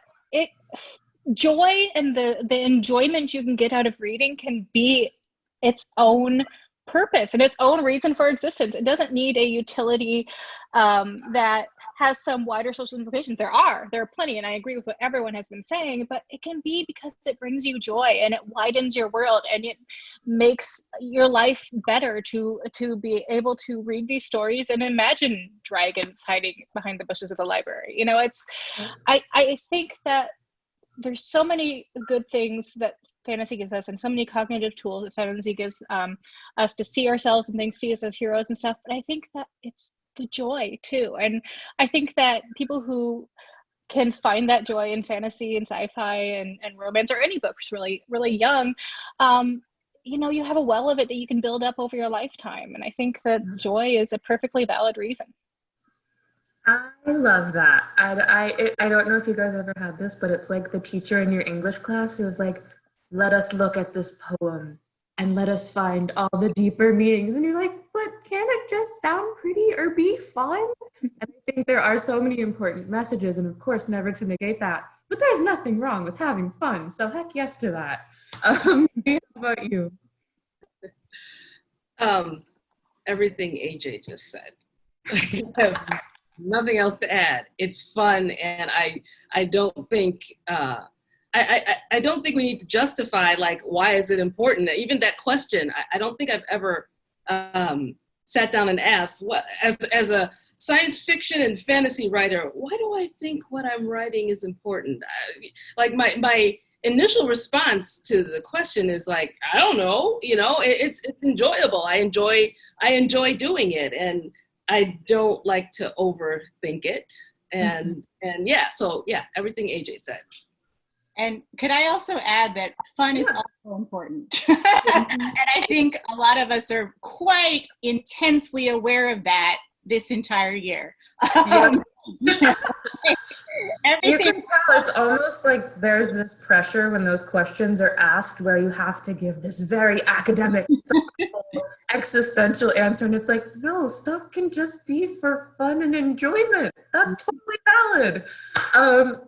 joy and the enjoyment you can get out of reading can be its own purpose and its own reason for existence. It doesn't need a utility that has some wider social implications. There are plenty, and I agree with what everyone has been saying, but it can be because it brings you joy and it widens your world and it makes your life better to be able to read these stories and imagine dragons hiding behind the bushes of the library. You know, I think that there's so many good things that fantasy gives us, and so many cognitive tools that fantasy gives us to see ourselves and things, see us as heroes and stuff. But I think that it's the joy too. And I think that people who can find that joy in fantasy and sci-fi and romance, or any books really, really young, you know, you have a well of it that you can build up over your lifetime. And I think that joy is a perfectly valid reason. I love that. I don't know if you guys ever had this, but it's like the teacher in your English class who was like, let us look at this poem and let us find all the deeper meanings. And you're like, but can't it just sound pretty or be fun? And I think there are so many important messages, and of course, never to negate that. But there's nothing wrong with having fun. So heck yes to that. How about you? Everything AJ just said. Nothing else to add. It's fun, and I don't think I don't think we need to justify like why is it important. Even that question, I don't think I've ever sat down and asked what as a science fiction and fantasy writer, why do I think what I'm writing is important? Like my initial response to the question is like, I don't know. You know, it's enjoyable. I enjoy doing it, and I don't like to overthink it. And yeah, so yeah, everything AJ said. And could I also add that fun is also important. And I think a lot of us are quite intensely aware of that this entire year. You know, you can tell it's almost like there's this pressure when those questions are asked where you have to give this very academic, existential answer. And it's like, no, stuff can just be for fun and enjoyment. That's totally valid.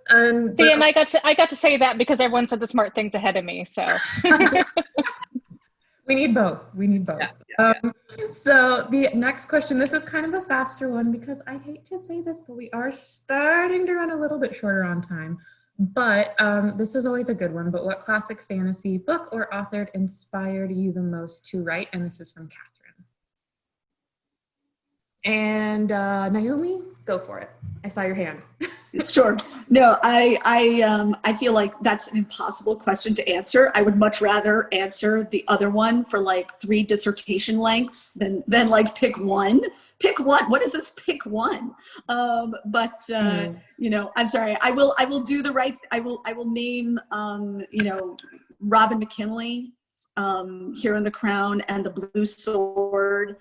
And I got to say that because everyone said the smart things ahead of me. So we need both. Yeah. So the next question, this is kind of a faster one because I hate to say this, but we are starting to run a little bit shorter on time. But this is always a good one. But what classic fantasy book or author inspired you the most to write? And this is from Catherine. And Naomi, go for it. I saw your hand. Sure. No, I feel like that's an impossible question to answer. I would much rather answer the other one for like 3 dissertation lengths than like pick one. Pick one. What is this? Pick one. You know, I'm sorry. I will do the right. I will name you know, Robin McKinley, Here in the Crown and the Blue Sword.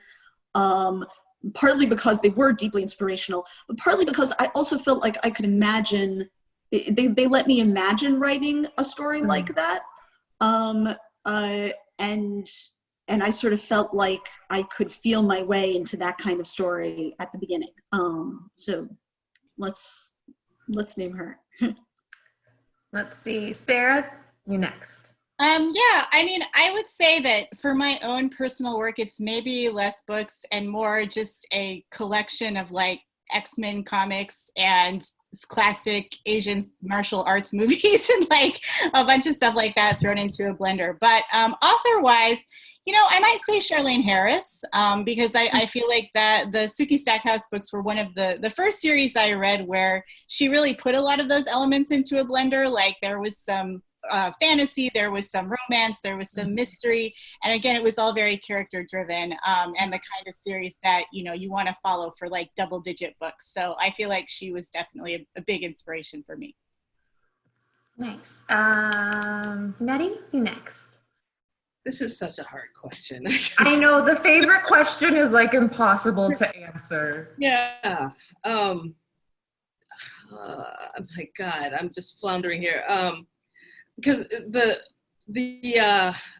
Partly because they were deeply inspirational, but partly because I also felt like I could imagine, they let me imagine writing a story like that. And I sort of felt like I could feel my way into that kind of story at the beginning. So let's name her. Let's see. Sarah, you next. Yeah, I mean, I would say that for my own personal work, it's maybe less books and more just a collection of like X-Men comics and classic Asian martial arts movies and like a bunch of stuff like that thrown into a blender. But author-wise, you know, I might say Charlaine Harris, because I feel like that the Suki Stackhouse books were one of the first series I read where she really put a lot of those elements into a blender. Like there was some fantasy, there was some romance, there was some mystery, and again, it was all very character driven, and the kind of series that, you know, you want to follow for like double-digit books. So I feel like she was definitely a big inspiration for me. Nice. Nnedi, you next. This is such a hard question. I know, the favorite question is like impossible to answer. Yeah. Oh my God, I'm just floundering here. Because I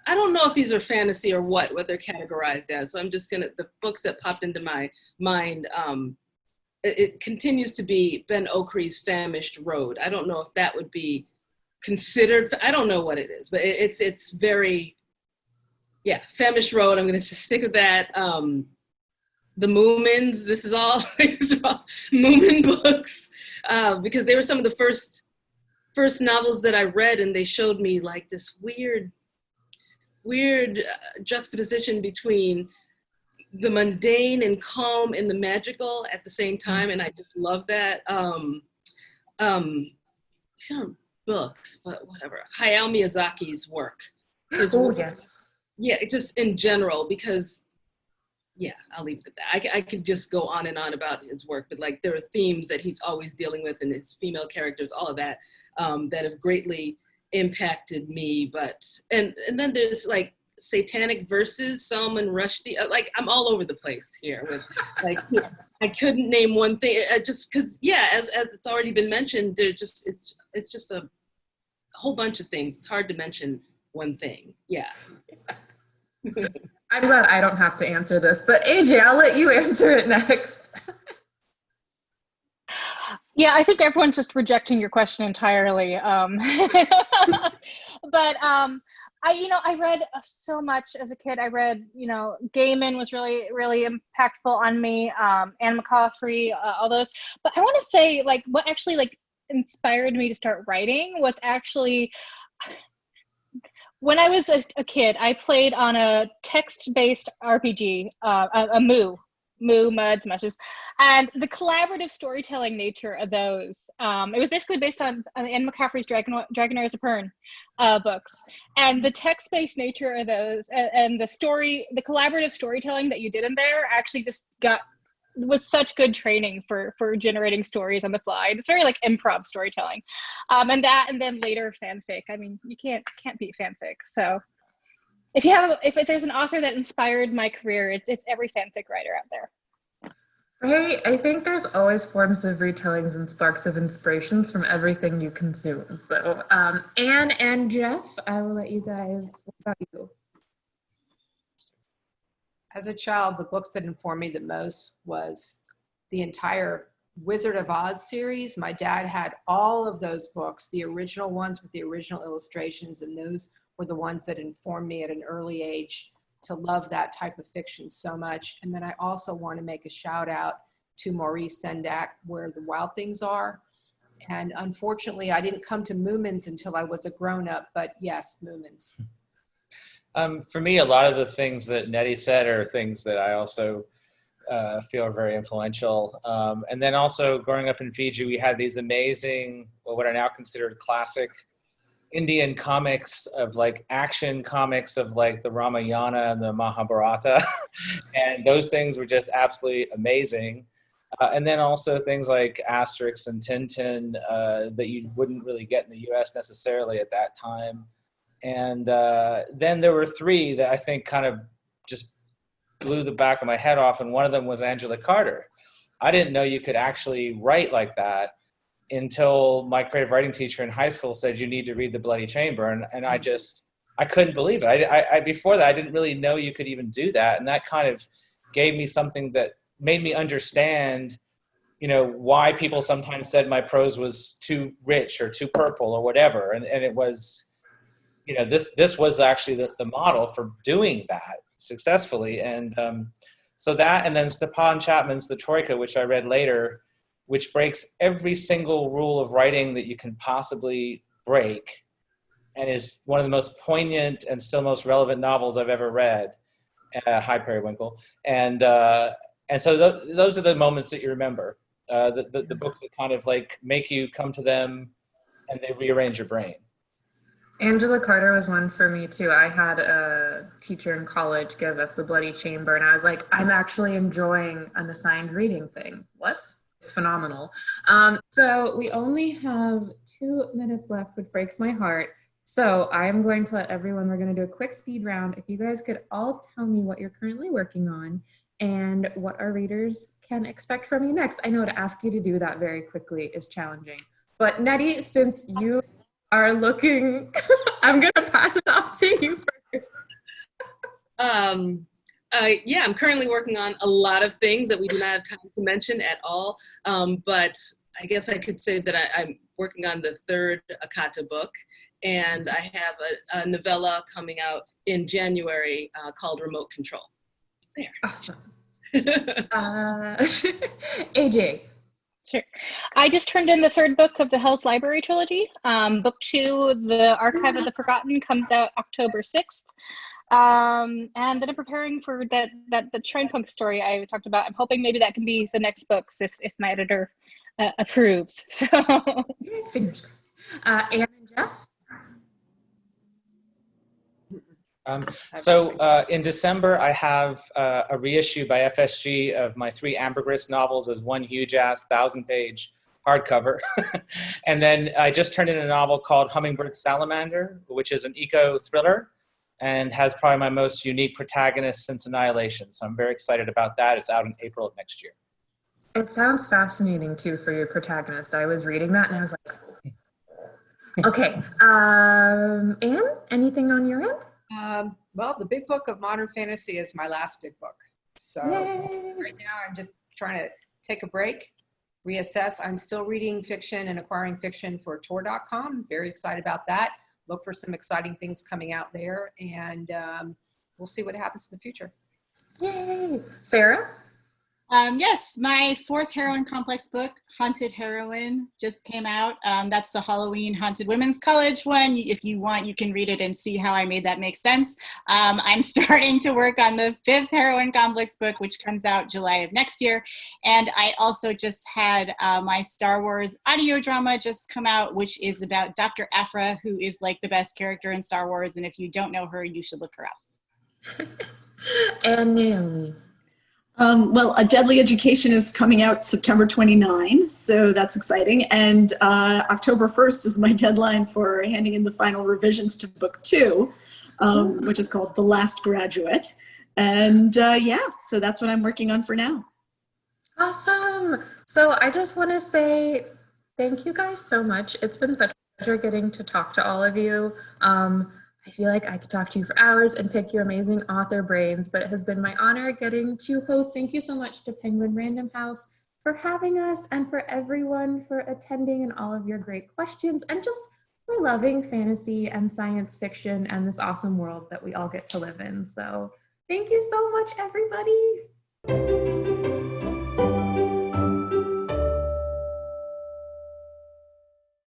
don't know if these are fantasy or what they're categorized as. So I'm just the books that popped into my mind, it continues to be Ben Okray's Famished Road. I don't know if that would be considered, I don't know what it is, but it's very, yeah, Famished Road. I'm going to stick with that. The Moomins, these are all Moomin books, because they were some of the first novels that I read, and they showed me like this weird juxtaposition between the mundane and calm and the magical at the same time, and I just love that. Books, but whatever. Hayao Miyazaki's work. Yes. Yeah, just in general, because yeah, I'll leave it at that. I could just go on and on about his work, but like there are themes that he's always dealing with, and his female characters, all of that, that have greatly impacted me. But and then there's like Satanic Verses, Salman Rushdie. Like I'm all over the place here with like I couldn't name one thing. Just because as it's already been mentioned, it's just a whole bunch of things. It's hard to mention one thing. Yeah. I'm glad I don't have to answer this, but AJ, I'll let you answer it next. Yeah, I think everyone's just rejecting your question entirely. But I read so much as a kid. I read, Gaiman was really, really impactful on me. Anne McCaffrey, all those. But I want to say, like, what actually like inspired me to start writing was actually when I was a kid. I played on a text-based RPG, a Moo, Muds, Mushes, and the collaborative storytelling nature of those. It was basically based on Anne McCaffrey's Dragonaires of Pern books, and the text-based nature of those, and the collaborative storytelling that you did in there actually just was such good training for generating stories on the fly. It's very like improv storytelling, and then later fanfic. I mean, you can't beat fanfic. So if there's an author that inspired my career, it's every fanfic writer out there. I think there's always forms of retellings and sparks of inspirations from everything you consume. So Anne and Jeff, I will let you guys, what about you? As a child, the books that informed me the most was the entire Wizard of Oz series. My dad had all of those books, the original ones with the original illustrations, and those were the ones that informed me at an early age to love that type of fiction so much. And then I also want to make a shout out to Maurice Sendak, Where the Wild Things Are. And unfortunately, I didn't come to Moomins until I was a grown-up, but yes, Moomins. For me, a lot of the things that Nnedi said are things that I also feel are very influential. And then also growing up in Fiji, we had these amazing, well, what are now considered classic Indian comics of like action comics of like the Ramayana and the Mahabharata. And those things were just absolutely amazing. And then also things like Asterix and Tintin that you wouldn't really get in the US necessarily at that time. And then there were three that I think kind of just blew the back of my head off. And one of them was Angela Carter. I didn't know you could actually write like that until my creative writing teacher in high school said, you need to read The Bloody Chamber. And I couldn't believe it. I before that, I didn't really know you could even do that. And that kind of gave me something that made me understand, you know, why people sometimes said my prose was too rich or too purple or whatever. And it was, you know, this was actually the model for doing that successfully. And so that, and then Stephan Chapman's The Troika, which I read later, which breaks every single rule of writing that you can possibly break, and is one of the most poignant and still most relevant novels I've ever read. Hi, Periwinkle. And so those are the moments that you remember, the books that kind of like make you come to them and they rearrange your brain. Angela Carter was one for me too. I had a teacher in college give us The Bloody Chamber, and I was like, I'm actually enjoying an assigned reading thing. What? It's phenomenal. So we only have 2 minutes left, which breaks my heart. So I'm going to let everyone, we're going to do a quick speed round. If you guys could all tell me what you're currently working on and what our readers can expect from you next. I know to ask you to do that very quickly is challenging. But Nnedi, since you are looking, I'm going to pass it off to you first. Yeah, I'm currently working on a lot of things that we do not have time to mention at all. But I guess I could say that I'm working on the 3rd Akata book, and I have a novella coming out in January called Remote Control. There. Awesome. AJ. Sure. I just turned in the 3rd book of the Hell's Library trilogy. Book 2, The Archive of the Forgotten, comes out October 6th. And then I'm preparing for the Shrine Punk story I talked about. I'm hoping maybe that can be the next books if my editor approves. So Fingers crossed. Ann and Jeff? In December, I have a reissue by FSG of my 3 Ambergris novels as one huge-ass 1,000-page hardcover. And then I just turned in a novel called Hummingbird Salamander, which is an eco-thriller and has probably my most unique protagonist since Annihilation. So I'm very excited about that. It's out in April of next year. It sounds fascinating, too, for your protagonist. I was reading that, and I was like, okay. Anne, anything on your end? Well, the big book of modern fantasy is my last big book. So right now I'm just trying to take a break, reassess. I'm still reading fiction and acquiring fiction for Tor.com. Very excited about that. Look for some exciting things coming out there, and we'll see what happens in the future. Yay! Sarah? Yes, my 4th heroine complex book, Haunted Heroine, just came out. That's the Halloween Haunted Women's College one. If you want, you can read it and see how I made that make sense. I'm starting to work on the 5th heroine complex book, which comes out July of next year. And I also just had my Star Wars audio drama just come out, which is about Dr. Aphra, who is like the best character in Star Wars. And if you don't know her, you should look her up. And Naomi. Well, A Deadly Education is coming out September 29, so that's exciting. And October 1st is my deadline for handing in the final revisions to book 2, which is called The Last Graduate. And yeah, so that's what I'm working on for now. Awesome. So I just want to say thank you guys so much. It's been such a pleasure getting to talk to all of you. I feel like I could talk to you for hours and pick your amazing author brains, but it has been my honor getting to host. Thank you so much to Penguin Random House for having us, and for everyone for attending and all of your great questions, and just for loving fantasy and science fiction and this awesome world that we all get to live in. So thank you so much, everybody.